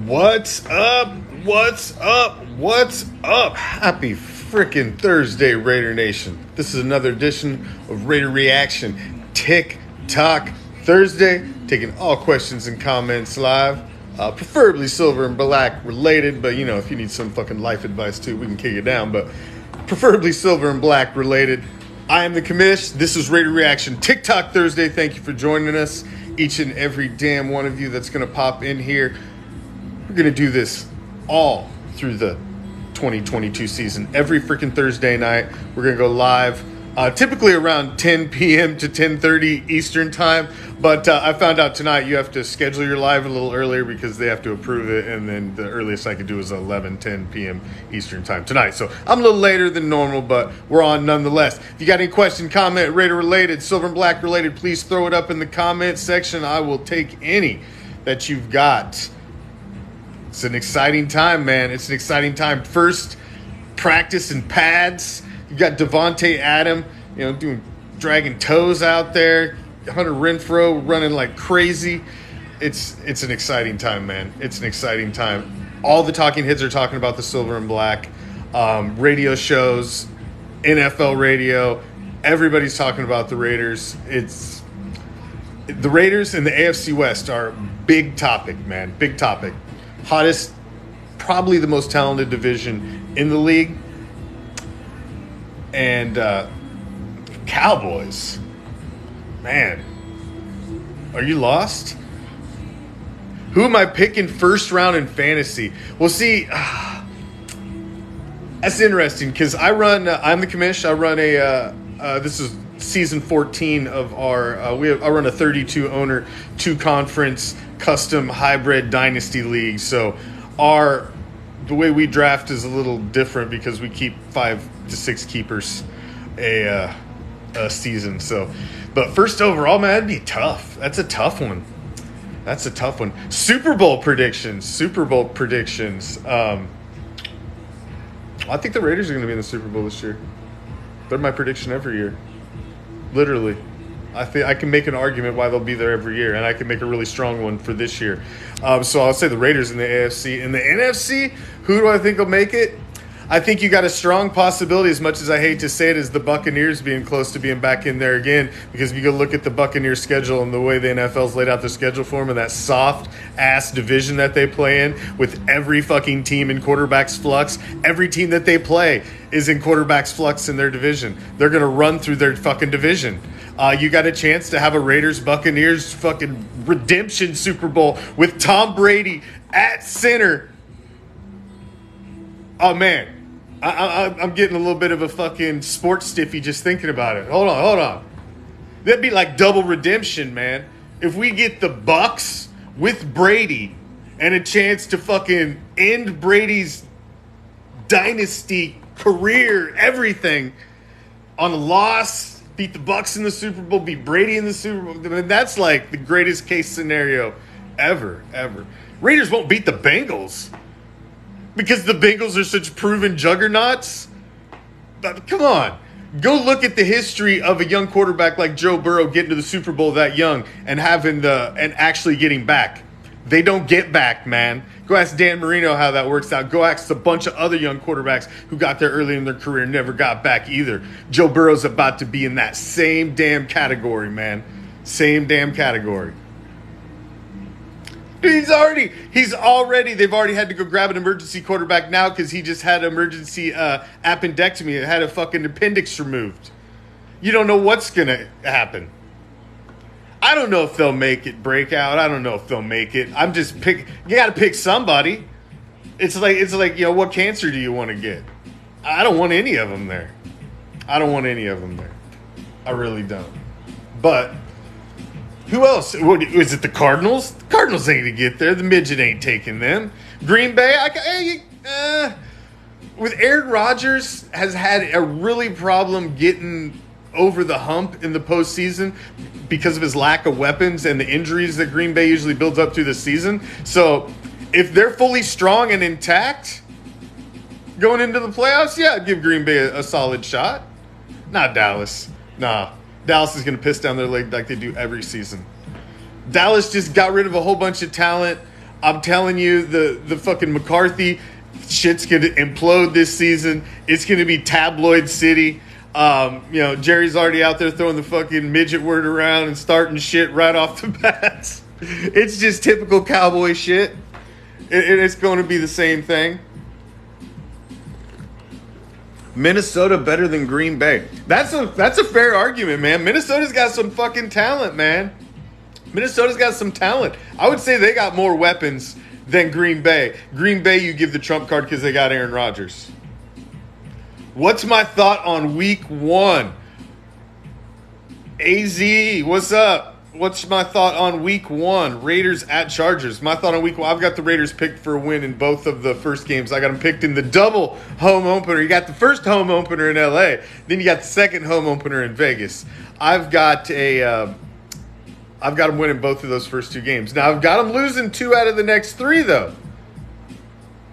What's up? What's up? What's up? Happy freaking Thursday, Raider Nation. This is another edition of Raider Reaction TIK TOK Thursday, taking all questions and comments live. Preferably silver and black related, but you know, if you need some fucking life advice too, we can kick it down, but preferably silver and black related. I am the commish. This is Raider Reaction TIK TOK Thursday. Thank you for joining us, each and every damn one of you that's going to pop in here. We're going to do this all through the 2022 season. Every freaking Thursday night, we're going to go live, typically around 10 p.m. to 10:30 Eastern time. But I found out tonight you have to schedule your live a little earlier because they have to approve it. And then the earliest I could do is 10 p.m. Eastern time tonight. So I'm a little later than normal, but we're on nonetheless. If you got any question, comment, Raider related, silver and black related, please throw it up in the comment section. I will take any that you've got. It's an exciting time, man. It's an exciting time. First practice in pads. You got Devontae Adam, dragging toes out there. Hunter Renfrow running like crazy. It's an exciting time, man. It's an exciting time. All the talking heads are talking about the silver and black. Radio shows, NFL radio. Everybody's talking about the Raiders. The Raiders and the AFC West are a big topic, man. Big topic. Hottest, probably the most talented division in the league. And Cowboys, man, are you lost? Who am I picking first round in fantasy? Well, see, that's interesting because I'm the commish. I run this is season 14 of our, I run a 32 owner, 2 conference custom hybrid dynasty league. So the way we draft is a little different because we keep 5 to 6 keepers a season. So, but first overall, man, that'd be tough. That's a tough one. Super Bowl predictions. I think the Raiders are going to be in the Super Bowl this year. They're my prediction every year. Literally. I think I can make an argument why they'll be there every year, and I can make a really strong one for this year. So I'll say the Raiders in the AFC. In the NFC, who do I think will make it? I think you got a strong possibility, as much as I hate to say it, is the Buccaneers being close to being back in there again. Because if you go look at the Buccaneers schedule and the way the NFL's laid out their schedule for them and that soft-ass division that they play in with every fucking team in quarterback's flux, every team that they play is in quarterback's flux in their division. They're going to run through their fucking division. You got a chance to have a Raiders-Buccaneers fucking redemption Super Bowl with Tom Brady at center. Oh, man. I'm getting a little bit of a fucking sports stiffy just thinking about it. Hold on. That'd be like double redemption, man. If we get the Bucs with Brady and a chance to fucking end Brady's dynasty, career, everything on a loss, beat the Bucs in the Super Bowl, beat Brady in the Super Bowl. I mean, that's like the greatest case scenario ever. Raiders won't beat the Bengals because the Bengals are such proven juggernauts. But come on. Go look at the history of a young quarterback like Joe Burrow getting to the Super Bowl that young and actually getting back. They don't get back, man. Go ask Dan Marino how that works out. Go ask a bunch of other young quarterbacks who got there early in their career and never got back either. Joe Burrow's about to be in that same damn category, man. Same damn category. Dude, they've already had to go grab an emergency quarterback now because he just had an emergency appendectomy. It had a fucking appendix removed. You don't know what's going to happen. I don't know if they'll make it breakout. I don't know if they'll make it. You got to pick somebody. It's like, what cancer do you want to get? I don't want any of them there. I really don't. But who else? Is it the Cardinals? The Cardinals ain't going to get there. The midget ain't taking them. Green Bay, with Aaron Rodgers has had a really problem getting over the hump in the postseason because of his lack of weapons and the injuries that Green Bay usually builds up through the season. So if they're fully strong and intact going into the playoffs, yeah, I'd give Green Bay a solid shot. Not Dallas. Nah. Dallas is going to piss down their leg like they do every season. Dallas just got rid of a whole bunch of talent. I'm telling you, the fucking McCarthy shit's gonna implode this season. It's gonna be tabloid city. Jerry's already out there throwing the fucking midget word around and starting shit right off the bat. It's just typical cowboy shit. It's going to be the same thing. Minnesota better than Green Bay. That's a fair argument, man. Minnesota's got some fucking talent, man. Minnesota's got some talent. I would say they got more weapons than Green Bay. Green Bay, you give the trump card because they got Aaron Rodgers. What's my thought on week 1? AZ, what's up? What's my thought on week 1? Raiders at Chargers. My thought on week 1, I've got the Raiders picked for a win in both of the first games. I got them picked in the double home opener. You got the first home opener in LA. Then you got the second home opener in Vegas. I've got them winning both of those first 2 games. Now, I've got them losing 2 out of the next 3, though.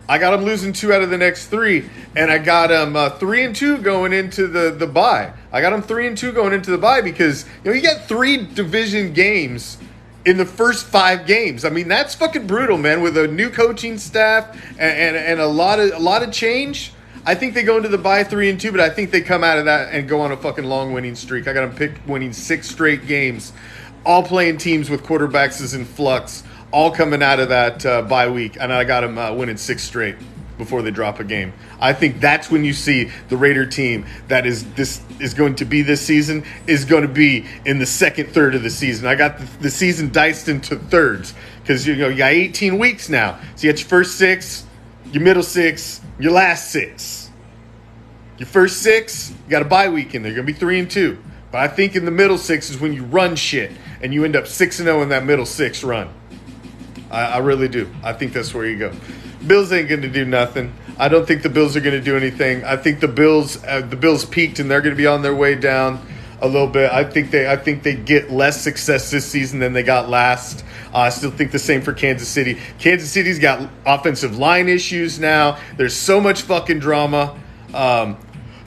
I got them losing 2 out of the next 3, and I got them 3-2 going into the bye. I got them 3-2 going into the bye because you got 3 division games in the first 5 games. I mean, that's fucking brutal, man. With a new coaching staff and a lot of change, I think they go into the bye 3-2, but I think they come out of that and go on a fucking long winning streak. I got them picked winning 6 straight games, all playing teams with quarterbacks is in flux. All coming out of that bye week, and I got them winning 6 straight before they drop a game. I think that's when you see the Raider team that is going to be this season is going to be in the second third of the season. I got the season diced into thirds because you got 18 weeks now. So you got your first 6, your middle 6, your last 6. Your first 6, you got a bye week in there. You're going to be 3-2. But I think in the middle 6 is when you run shit, and you end up 6-0 in that middle 6 run. I really do. I think that's where you go. Bills ain't going to do nothing. I don't think the Bills are going to do anything. I think the Bills peaked and they're going to be on their way down a little bit. I think they get less success this season than they got last. I still think the same for Kansas City. Kansas City's got offensive line issues now. There's so much fucking drama.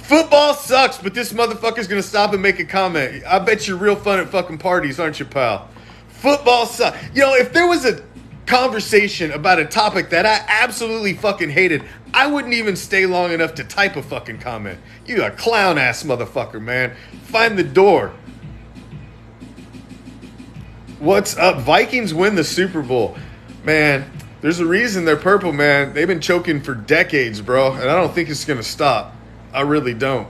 Football sucks, but this motherfucker's going to stop and make a comment. I bet you're real fun at fucking parties, aren't you, pal? Football sucks. If there was a conversation about a topic that I absolutely fucking hated, I wouldn't even stay long enough to type a fucking comment. You a clown ass motherfucker, man. Find the door. What's up? Vikings win the Super Bowl. Man, there's a reason they're purple, man. They've been choking for decades, bro, and I don't think it's going to stop. I really don't.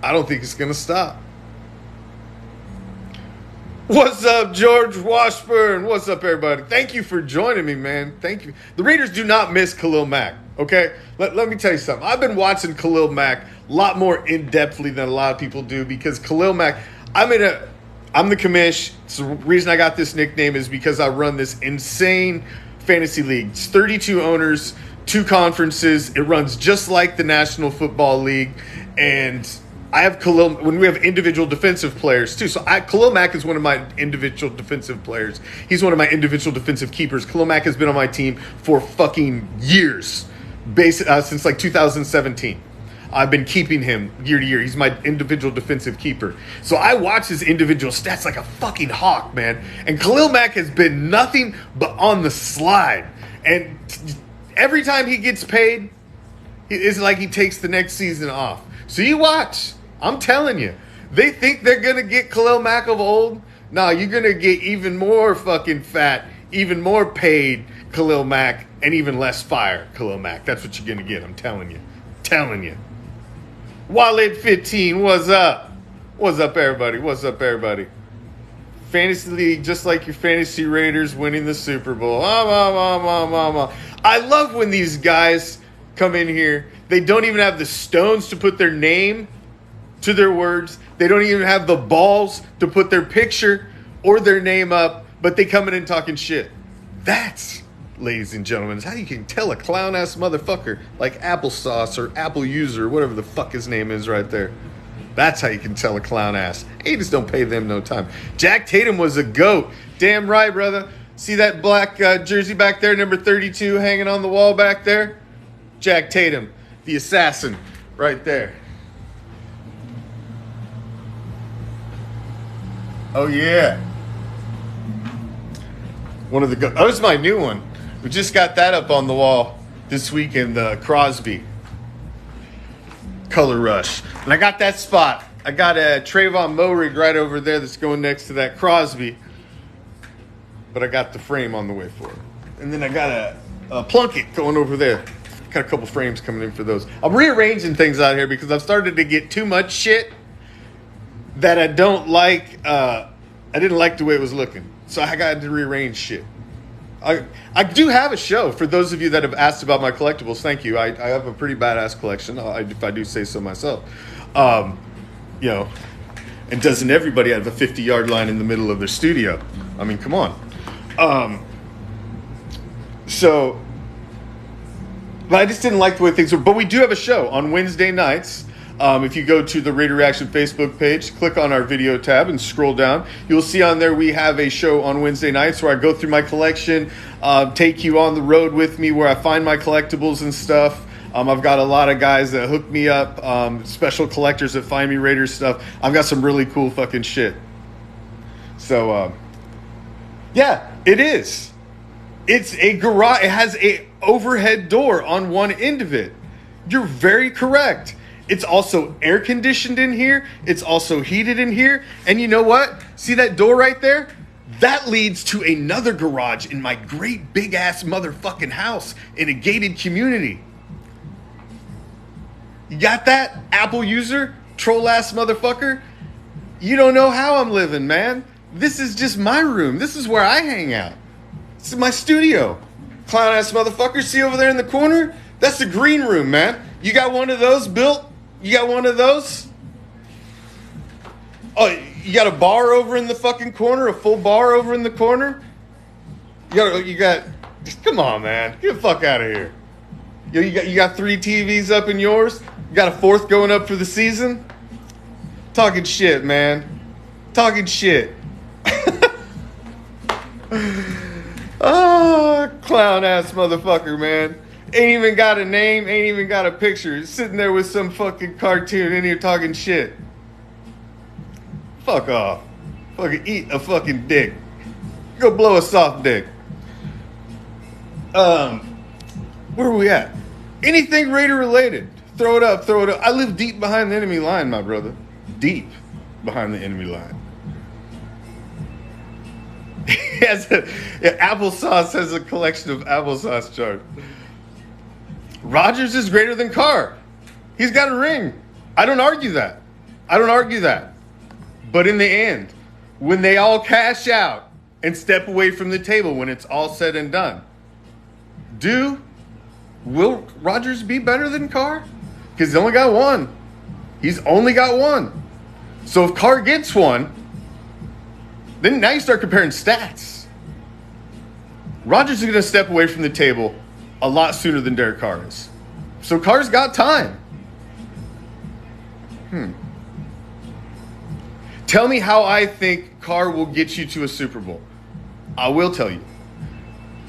I don't think it's going to stop. What's up, George Washburn? What's up, everybody? Thank you for joining me, man. Thank you. The Raiders do not miss Khalil Mack, okay? Let me tell you something. I've been watching Khalil Mack a lot more in-depthly than a lot of people do because Khalil Mack, I'm the commish. So the reason I got this nickname is because I run this insane fantasy league. It's 32 owners, 2 conferences. It runs just like the National Football League, and I have Khalil when we have individual defensive players too. So Khalil Mack is one of my individual defensive players. He's one of my individual defensive keepers. Khalil Mack has been on my team for fucking years, since like 2017. I've been keeping him year to year. He's my individual defensive keeper. So I watch his individual stats like a fucking hawk, man. And Khalil Mack has been nothing but on the slide. And every time he gets paid, it's like he takes the next season off. So you watch. I'm telling you. They think they're going to get Khalil Mack of old. No, you're going to get even more fucking fat, even more paid Khalil Mack, and even less fire Khalil Mack. That's what you're going to get. I'm telling you. Telling you. Wallet 15, what's up? What's up, everybody? What's up, everybody? Fantasy League, just like your fantasy Raiders winning the Super Bowl. I love when these guys come in here. They don't even have the stones to put their name to their words. They don't even have the balls to put their picture or their name up, but they come in and talking shit. That's, ladies and gentlemen, is how you can tell a clown-ass motherfucker like Applesauce or Apple User, whatever the fuck his name is right there. That's how you can tell a clown-ass. You just don't pay them no time. Jack Tatum was a GOAT. Damn right, brother. See that black jersey back there, number 32, hanging on the wall back there? Jack Tatum, the assassin, right there. Oh, yeah. One of the oh, this is my new one. We just got that up on the wall this week in the Crosby Color Rush. And I got that spot. I got a Trayvon Moe rig right over there that's going next to that Crosby. But I got the frame on the way for it. And then I got a Plunkett going over there. Got a couple frames coming in for those. I'm rearranging things out here because I've started to get too much shit that I don't like. I didn't like the way it was looking. So I got to rearrange shit. I do have a show for those of you that have asked about my collectibles. Thank you. I have a pretty badass collection, if I do say so myself. You know, and doesn't everybody have a 50-yard line in the middle of their studio? I mean, come on. But I just didn't like the way things were. But we do have a show on Wednesday nights. If you go to the Raider Reaction Facebook page, click on our video tab and scroll down, you'll see on there we have a show on Wednesday nights where I go through my collection, take you on the road with me where I find my collectibles and stuff. I've got a lot of guys that hook me up, special collectors that find me Raider stuff. I've got some really cool fucking shit. So, yeah, it is. It's a garage. It has a overhead door on one end of it. You're very correct. It's also air conditioned in here. It's also heated in here. And you know what? See that door right there? That leads to another garage in my great big ass motherfucking house in a gated community. You got that, Apple user? Troll ass motherfucker? You don't know how I'm living, man. This is just my room. This is where I hang out. This is my studio. Clown ass motherfucker. See over there in the corner? That's the green room, man. You got one of those built? You got one of those? Oh, you got a bar over in the fucking corner? A full bar over in the corner? You got come on, man. Get the fuck out of here. You got 3 TVs up in yours? You got a 4th going up for the season? Talking shit, man. Talking shit. Oh, clown ass motherfucker, man. Ain't even got a name, ain't even got a picture. Sitting there with some fucking cartoon in here talking shit. Fuck off. Fucking eat a fucking dick. Go blow a soft dick. Where are we at? Anything Raider related. Throw it up, throw it up. I live deep behind the enemy line, my brother. Deep behind the enemy line. Applesauce has a collection of applesauce charts. Rodgers is greater than Carr. He's got a ring. I don't argue that. But in the end, when they all cash out and step away from the table when it's all said and done, will Rodgers be better than Carr? Because he's only got one. So if Carr gets one, then now you start comparing stats. Rodgers is going to step away from the table a lot sooner than Derek Carr is. So Carr's got time. Tell me how I think Carr will get you to a Super Bowl. I will tell you.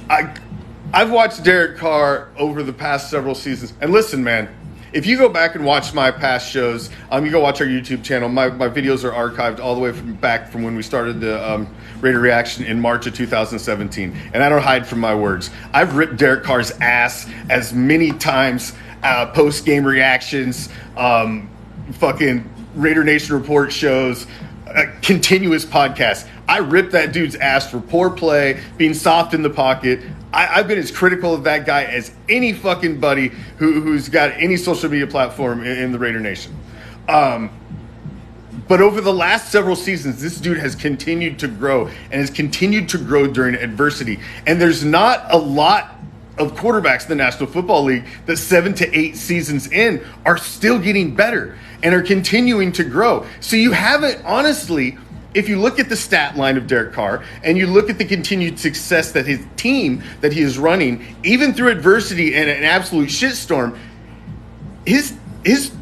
I've watched Derek Carr over the past several seasons. And listen, man, if you go back and watch my past shows, you go watch our YouTube channel. My videos are archived all the way from when we started the Raider Reaction in March of 2017. And I don't hide from my words. I've ripped Derek Carr's ass as many times, post-game reactions, fucking Raider Nation Report shows, continuous podcasts. I ripped that dude's ass for poor play, being soft in the pocket. I've been as critical of that guy as any fucking buddy who's got any social media platform in the Raider Nation. But over the last several seasons, this dude has continued to grow and has continued to grow during adversity. And there's not a lot of quarterbacks in the National Football League that 7 to 8 seasons in are still getting better and are continuing to grow. So you haven't, honestly, if you look at the stat line of Derek Carr and you look at the continued success that his team that he is running, even through adversity and an absolute shitstorm, his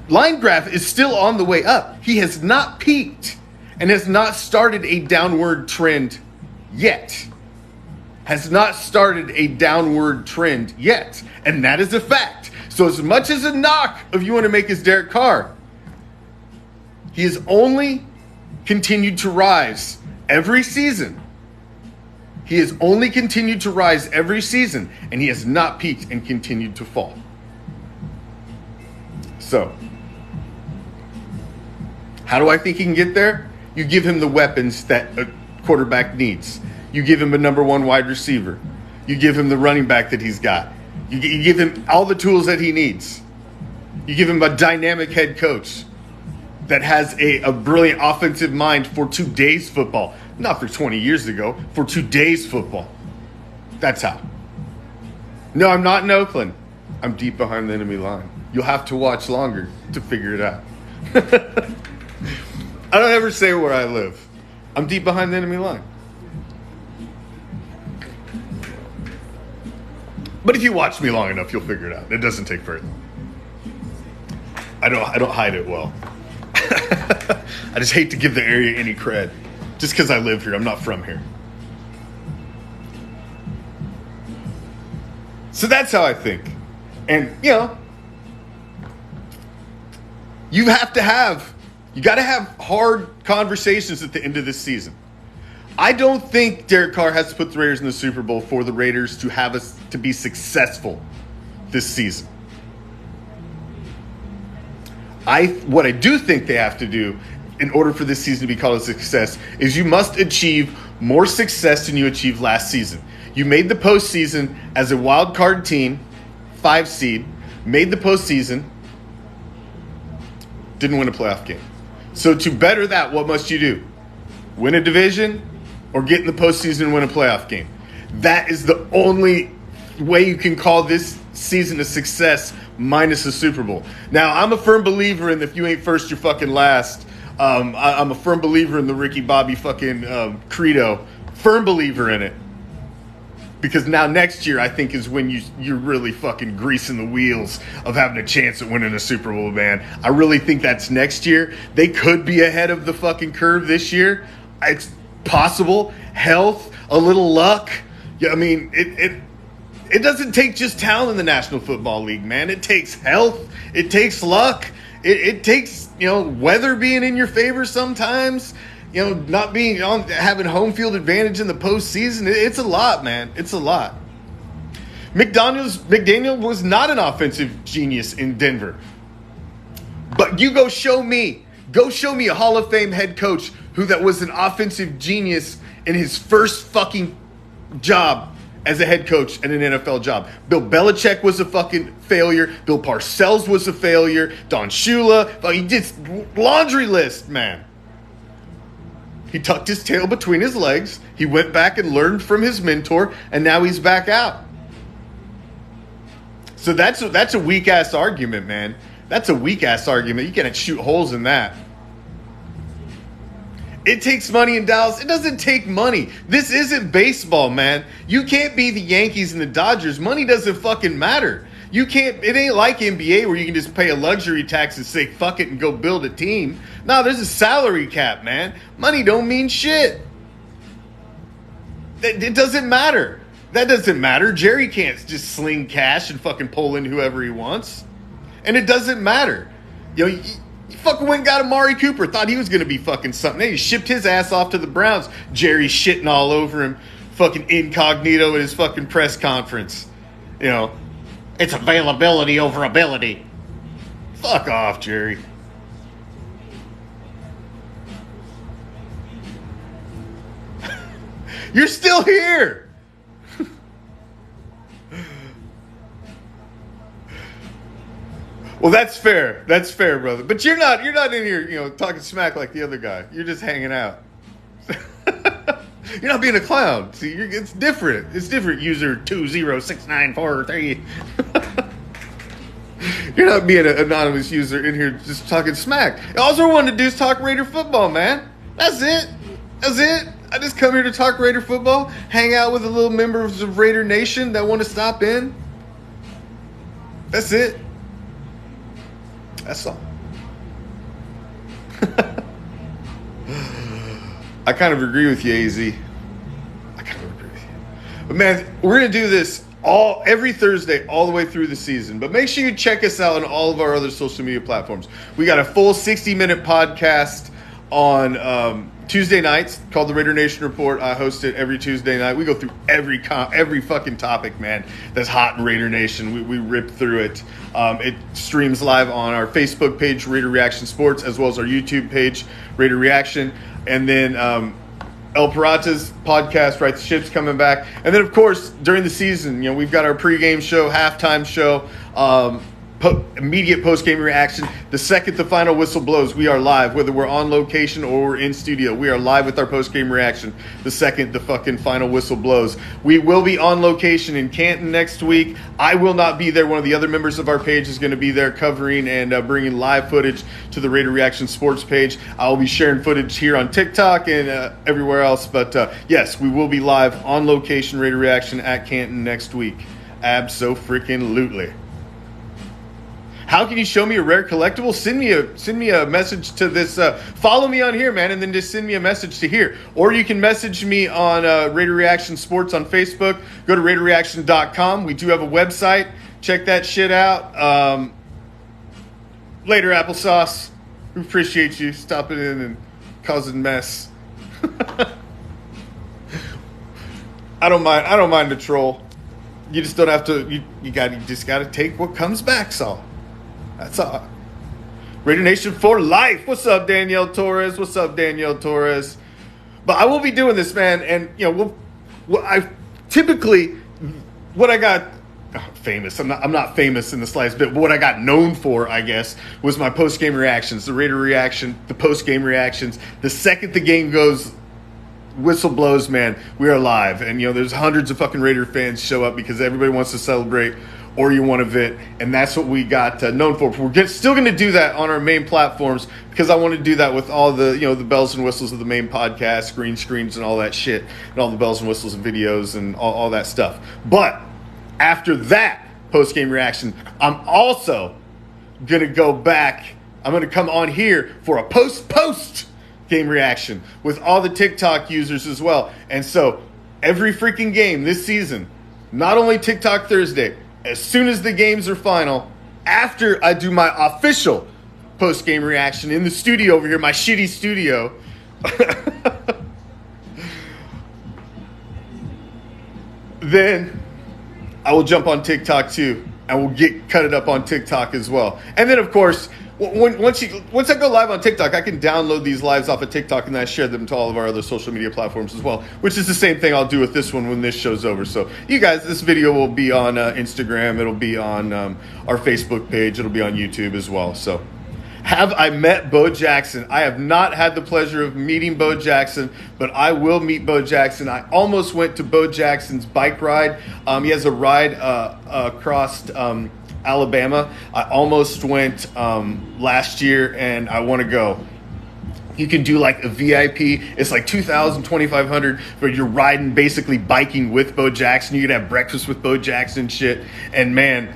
line graph is still on the way up. He has not peaked and has not started a downward trend yet. And that is a fact. So as much as a knock of you want to make is Derek Carr, he has only continued to rise every season. He has only continued to rise every season, and he has not peaked and continued to fall. So, how do I think he can get there? You give him the weapons that a quarterback needs. You give him a number one wide receiver. You give him the running back that he's got. You give him all the tools that he needs. You give him a dynamic head coach that has a brilliant offensive mind for today's football. Not for 20 years ago, for today's football. That's how. No, I'm not in Oakland. I'm deep behind the enemy line. You'll have to watch longer to figure it out. I don't ever say where I live. I'm deep behind the enemy line. But if you watch me long enough, you'll figure it out. It doesn't take very long. I don't hide it well. I just hate to give the area any cred. Just because I live here. I'm not from here. So that's how I think. And, you know, you got to have hard conversations at the end of this season. I don't think Derek Carr has to put the Raiders in the Super Bowl for the Raiders to have us to be successful this season. What I do think they have to do in order for this season to be called a success is you must achieve more success than you achieved last season. You made the postseason as a wild card team, 5 seed, made the postseason, didn't win a playoff game. So to better that, what must you do? Win a division or get in the postseason and win a playoff game. That is the only way you can call this season a success minus the Super Bowl. Now, I'm a firm believer in if you ain't first, you're fucking last. I'm a firm believer in the Ricky Bobby fucking credo. Firm believer in it. Because now next year, I think, is when you're really fucking greasing the wheels of having a chance at winning a Super Bowl, man. I really think that's next year. They could be ahead of the fucking curve this year. It's possible. Health, a little luck. Yeah, I mean, it doesn't take just talent in the National Football League, man. It takes health. It takes luck. It takes, weather being in your favor sometimes. Not being on, having home field advantage in the postseason. It's a lot, man. It's a lot. McDaniel was not an offensive genius in Denver. But you go show me a Hall of Fame head coach that was an offensive genius in his first fucking job as a head coach at an NFL job. Bill Belichick was a fucking failure. Bill Parcells was a failure. Don Shula. He did laundry list, man. He tucked his tail between his legs. He went back and learned from his mentor, and now he's back out. So that's a weak-ass argument, man. That's a weak-ass argument. You can't shoot holes in that. It takes money in Dallas. It doesn't take money. This isn't baseball, man. You can't be the Yankees and the Dodgers. Money doesn't fucking matter. It ain't like NBA where you can just pay a luxury tax and say fuck it and go build a team. No, there's a salary cap, man. Money don't mean shit. It doesn't matter. That doesn't matter. Jerry can't just sling cash and fucking pull in whoever he wants. And it doesn't matter. You fucking went and got Amari Cooper. Thought he was going to be fucking something. Then he shipped his ass off to the Browns. Jerry shitting all over him. Fucking incognito at his fucking press conference. It's availability over ability. Fuck off, Jerry. You're still here. Well, that's fair. That's fair, brother. But you're not in here, talking smack like the other guy. You're just hanging out. You're not being a clown. See, it's different. It's different, user 206943. You're not being an anonymous user in here just talking smack. All I want to do is talk Raider football, man. That's it. That's it. I just come here to talk Raider football, hang out with the little members of Raider Nation that want to stop in. That's it. That's all. I kind of agree with you, AZ. I kind of agree with you. But man, we're going to do this every Thursday all the way through the season. But make sure you check us out on all of our other social media platforms. We got a full 60-minute podcast on Tuesday nights called the Raider Nation Report. I host it every Tuesday night. We go through every fucking topic, man, that's hot in Raider Nation. We rip through it. It streams live on our Facebook page, Raider Reaction Sports, as well as our YouTube page, Raider Reaction. And then El Parata's podcast, Right the Ship's coming back. And then, of course, during the season, we've got our pregame show, halftime show, immediate post-game reaction. The second the final whistle blows, we are live. Whether we're on location or we're in studio, we are live with our post-game reaction the second the fucking final whistle blows. We will be on location in Canton next week. I will not be there. One of the other members of our page is going to be there covering and bringing live footage to the Raider Reaction Sports page. I'll be sharing footage here on TikTok and everywhere else. But yes, we will be live on location, Raider Reaction at Canton next week. Abso-freaking-lutely. How can you show me a rare collectible? Send me a message to this. Follow me on here, man, and then just send me a message to here. Or you can message me on Raider Reaction Sports on Facebook. Go to RaiderReaction.com. We do have a website. Check that shit out. Later, applesauce. We appreciate you stopping in and causing mess. I don't mind the troll. You just don't have to. You just got to take what comes back, so. That's all. Raider Nation for life. What's up, Danielle Torres? What's up, Danielle Torres? But I will be doing this, man. And, what I got famous. I'm not famous in the slightest bit, but what I got known for, I guess, was my post-game reactions, the Raider reaction, the post-game reactions. The second the game goes, whistle blows, man, we are live. And, there's hundreds of fucking Raider fans show up because everybody wants to celebrate or you want to vent, and that's what we got known for. We're still going to do that on our main platforms because I want to do that with all the, the bells and whistles of the main podcast, green screens and all that shit, and all the bells and whistles and videos and all that stuff. But after that post-game reaction, I'm also going to go back. I'm going to come on here for a post-game reaction with all the TikTok users as well. And so every freaking game this season, not only TikTok Thursday, as soon as the games are final, after I do my official post-game reaction in the studio over here, my shitty studio, then I will jump on TikTok too, and we'll cut it up on TikTok as well. And then, of course, once I go live on TikTok, I can download these lives off of TikTok and then I share them to all of our other social media platforms as well, which is the same thing I'll do with this one when this show's over. So you guys, this video will be on Instagram. It'll be on our Facebook page. It'll be on YouTube as well. So have I met Bo Jackson? I have not had the pleasure of meeting Bo Jackson, but I will meet Bo Jackson. I almost went to Bo Jackson's bike ride. He has a ride across Alabama. I almost went last year, and I want to go. You can do like a VIP. It's like $2,000, $2,500, but you're basically biking with Bo Jackson. You can have breakfast with Bo Jackson and shit. And man,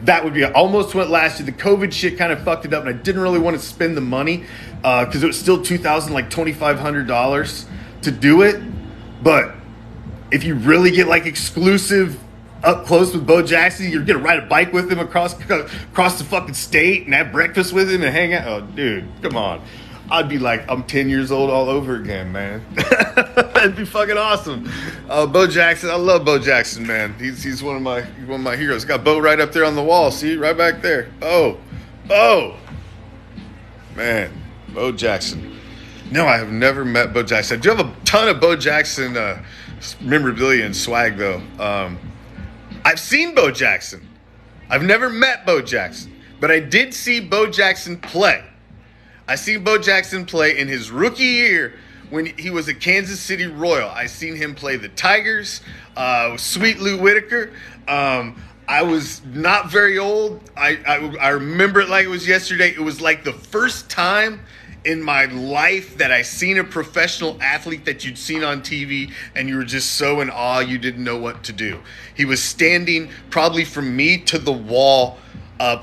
that would be. I almost went last year. The COVID shit kind of fucked it up, and I didn't really want to spend the money because it was still $2,000, like $2,500 to do it. But if you really get like exclusive up close with Bo Jackson, you're gonna ride a bike with him across the fucking state and have breakfast with him and hang out. Oh, dude, come on. I'd be like, I'm 10 years old all over again, man. That'd be fucking awesome. Bo Jackson, I love Bo Jackson, man. He's one of my heroes. Got Bo right up there on the wall. See, right back there. Bo, man, Bo Jackson. No, I have never met Bo Jackson. I do have a ton of Bo Jackson memorabilia and swag, though. I've seen Bo Jackson. I've never met Bo Jackson, but I did see Bo Jackson play. I seen Bo Jackson play in his rookie year when he was a Kansas City Royal. I seen him play the Tigers, Sweet Lou Whitaker. I was not very old. I remember it like it was yesterday. It was like the first time in my life that I seen a professional athlete that you'd seen on TV and you were just so in awe you didn't know what to do. He was standing probably from me to the wall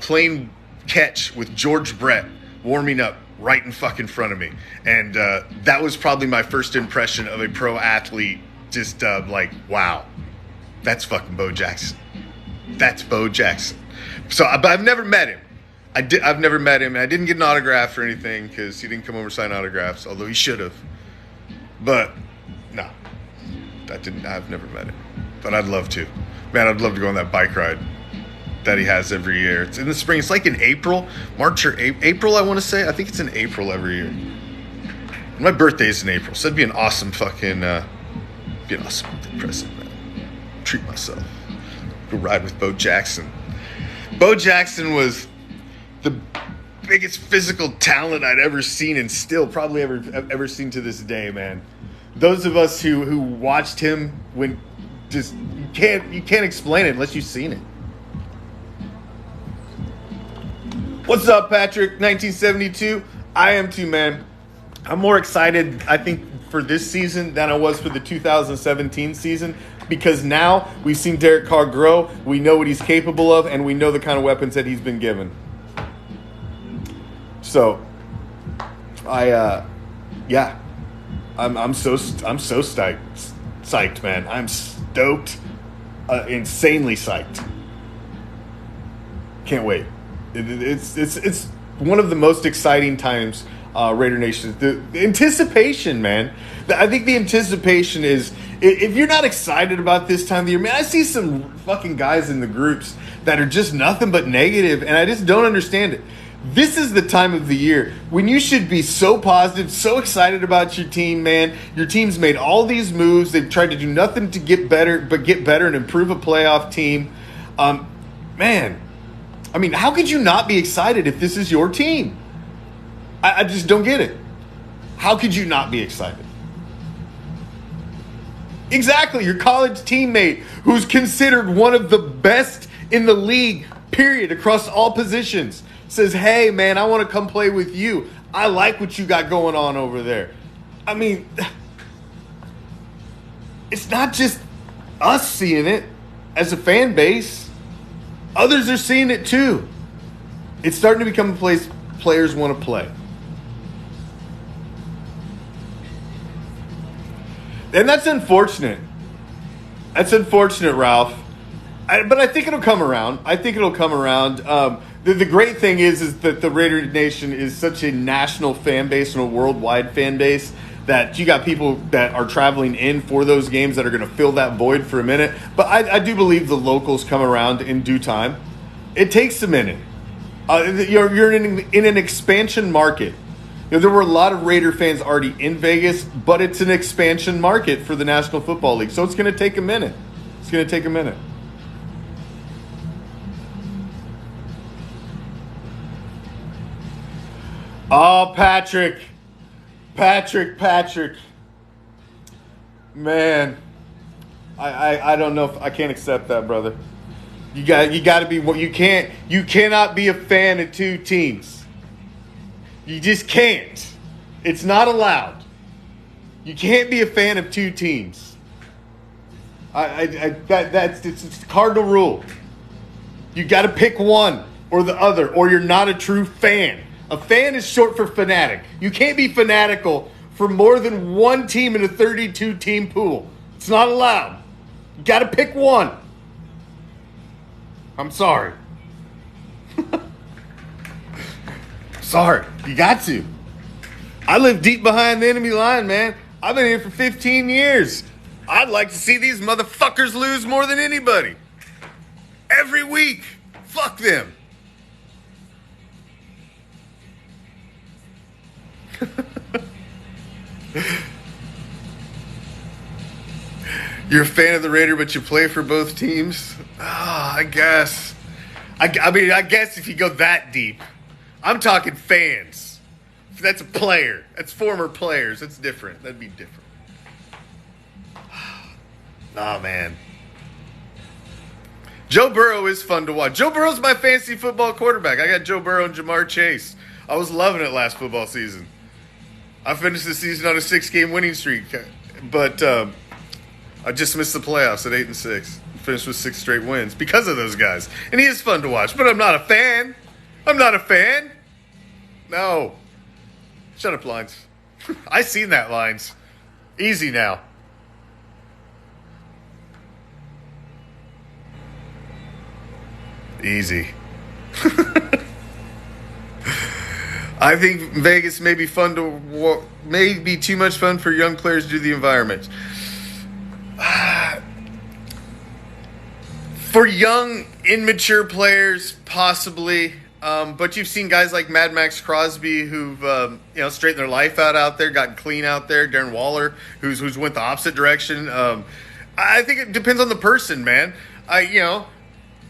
playing catch with George Brett, warming up right in fucking front of me. And that was probably my first impression of a pro athlete, just like, wow, that's fucking Bo Jackson. That's Bo Jackson. So, but I've never met him. I've never met him. I didn't get an autograph or anything because he didn't come over to sign autographs, although he should have. But no, I've never met him. But I'd love to. Man, I'd love to go on that bike ride that he has every year. It's in the spring. It's like in April, March or April, I want to say. I think it's in April every year. My birthday's in April, so that'd be an awesome fucking, be an awesome birthday present, man. Treat myself. Go ride with Bo Jackson. Bo Jackson was the biggest physical talent I'd ever seen, and still probably ever seen to this day, man. Those of us who watched him when just you can't explain it unless you've seen it. What's up, Patrick? 1972. I am too, man. I'm more excited, I think, for this season than I was for the 2017 season, because now we've seen Derek Carr grow, we know what he's capable of, and we know the kind of weapons that he's been given. So, I'm so psyched, man. I'm stoked, insanely psyched. Can't wait. It's one of the most exciting times, Raider Nation. The anticipation, man. I think the anticipation is, if you're not excited about this time of the year, man, I see some fucking guys in the groups that are just nothing but negative, and I just don't understand it. This is the time of the year when you should be so positive, so excited about your team, man. Your team's made all these moves. They've tried to do nothing to get better, but get better and improve a playoff team. Man, I mean, how could you not be excited if this is your team? I just don't get it. How could you not be excited? Exactly, your college teammate who's considered one of the best in the league, period, across all positions, says, hey, man, I want to come play with you. I like what you got going on over there. I mean, it's not just us seeing it as a fan base. Others are seeing it too. It's starting to become a place players want to play. And that's unfortunate. That's unfortunate, Ralph. But I think it'll come around. The great thing is that the Raider Nation is such a national fan base and a worldwide fan base that you got people that are traveling in for those games that are going to fill that void for a minute. But I do believe the locals come around in due time. It takes a minute. You're in an expansion market. There were a lot of Raider fans already in Vegas, but it's an expansion market for the National Football League. So it's going to take a minute. Oh, Patrick. Man, I don't know if I can't accept that, brother. You got to be what you cannot be a fan of two teams. You just can't. It's not allowed. You can't be a fan of two teams. That's it's a cardinal rule. You got to pick one or the other, or you're not a true fan. A fan is short for fanatic. You can't be fanatical for more than one team in a 32-team pool. It's not allowed. You got to pick one. I'm sorry. Sorry. You got to. I live deep behind the enemy line, man. I've been here for 15 years. I'd like to see these motherfuckers lose more than anybody. Every week. Fuck them. You're a fan of the Raider, but you play for both teams? I guess. I mean, I guess if you go that deep. I'm talking fans. That's a player. That's former players. That's different. That'd be different. Oh, man. Joe Burrow is fun to watch. Joe Burrow's my fantasy football quarterback. I got Joe Burrow and Jamar Chase. I was loving it last football season. I finished the season on a 6-game winning streak, but I just missed the playoffs at 8-6. Finished with 6 straight wins because of those guys. And he is fun to watch, but I'm not a fan. No. Shut up, Lines. I seen that, Lines. Easy now. Easy. I think Vegas may be fun may be too much fun for young players due to the environment. For young, immature players, possibly. But you've seen guys like Mad Max Crosby who've straightened their life out there, gotten clean out there. Darren Waller, who's went the opposite direction. I think it depends on the person, man.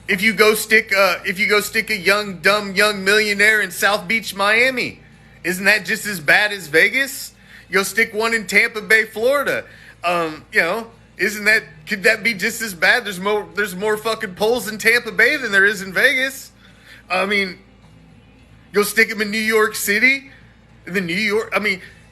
If you go stick a young millionaire in South Beach, Miami, isn't that just as bad as Vegas? You go stick one in Tampa Bay, Florida. Could that be just as bad? There's more fucking polls in Tampa Bay than there is in Vegas. I mean, go stick them in New York City,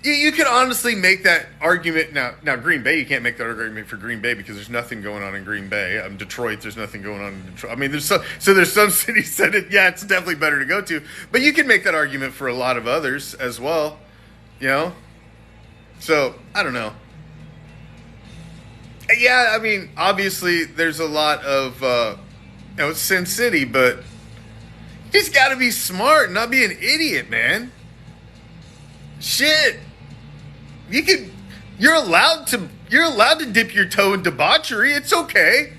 you could honestly make that argument. Now Green Bay, you can't make that argument for Green Bay because there's nothing going on in Green Bay. Detroit, there's nothing going on in Detroit. I mean, there's some cities that it's definitely better to go to, but you can make that argument for a lot of others as well, So I don't know. Yeah, I mean, obviously there's a lot of Sin City, but you just got to be smart and not be an idiot, man. Shit. You're allowed to dip your toe in debauchery. It's okay.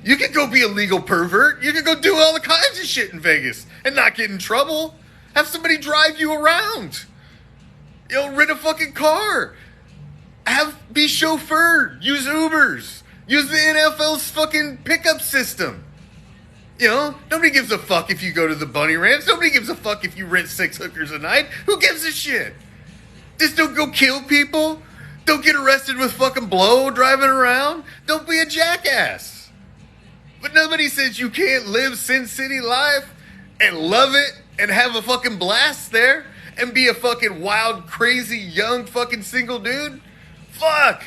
You can go be a legal pervert. You can go do all the kinds of shit in Vegas and not get in trouble. Have somebody drive you around. Rent a fucking car. Be chauffeured. Use Ubers. Use the NFL's fucking pickup system. Nobody gives a fuck if you go to the bunny ranch. Nobody gives a fuck if you rent 6 hookers a night. Who gives a shit? Just don't go kill people. Don't get arrested with fucking blow driving around. Don't be a jackass. But nobody says you can't live Sin City life and love it and have a fucking blast there and be a fucking wild, crazy, young fucking single dude. Fuck.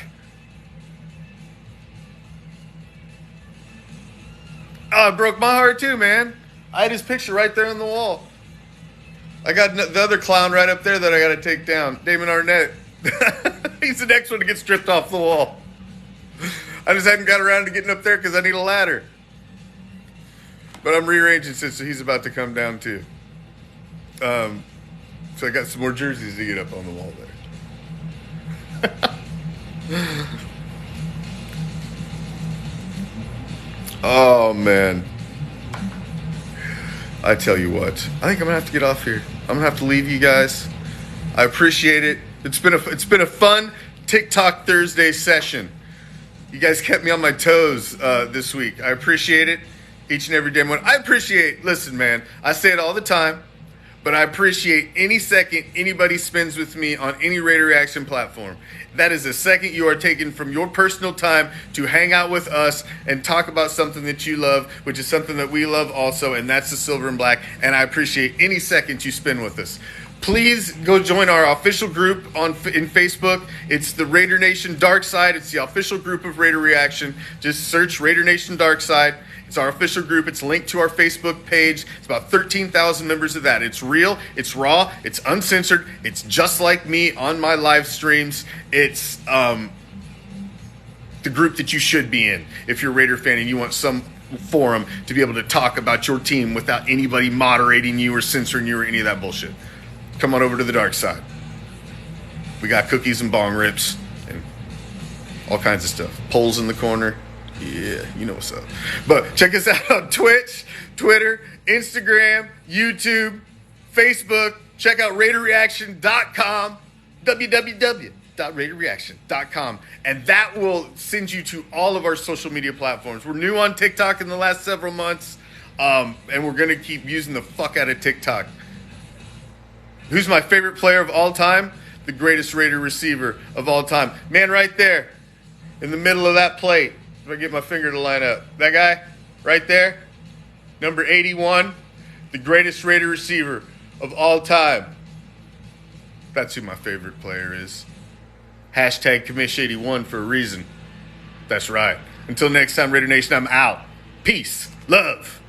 Oh, it broke my heart too, man. I had his picture right there on the wall. I got the other clown right up there that I got to take down. Damon Arnett. He's the next one to get stripped off the wall. I just hadn't got around to getting up there because I need a ladder. But I'm rearranging since so he's about to come down too. So I got some more jerseys to get up on the wall there. Oh, man. I tell you what. I think I'm going to have to get off here. I'm going to have to leave you guys. I appreciate it. It's been a fun TikTok Thursday session. You guys kept me on my toes this week. I appreciate it. Each and every damn one. Listen, man. I say it all the time. But I appreciate any second anybody spends with me on any Raider Reaction platform. That is a second you are taking from your personal time to hang out with us and talk about something that you love, which is something that we love also, and that's the Silver and Black. And I appreciate any second you spend with us. Please go join our official group in Facebook. It's the Raider Nation Dark Side. It's the official group of Raider Reaction. Just search Raider Nation Dark Side. It's our official group. It's linked to our Facebook page. It's about 13,000 members of that. It's real. It's raw. It's uncensored. It's just like me on my live streams. It's the group that you should be in if you're a Raider fan and you want some forum to be able to talk about your team without anybody moderating you or censoring you or any of that bullshit. Come on over to the dark side. We got cookies and bong rips and all kinds of stuff. Polls in the corner. Yeah, you know what's up. But check us out on Twitch, Twitter, Instagram, YouTube, Facebook. Check out RaiderReaction.com, www.RaiderReaction.com. And that will send you to all of our social media platforms. We're new on TikTok in the last several months, and we're going to keep using the fuck out of TikTok. Who's my favorite player of all time? The greatest Raider receiver of all time. Man, right there in the middle of that plate. If I get my finger to line up. That guy right there, number 81, the greatest Raider receiver of all time. That's who my favorite player is. Hashtag Commish81 for a reason. That's right. Until next time, Raider Nation, I'm out. Peace. Love.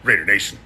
Raider Nation.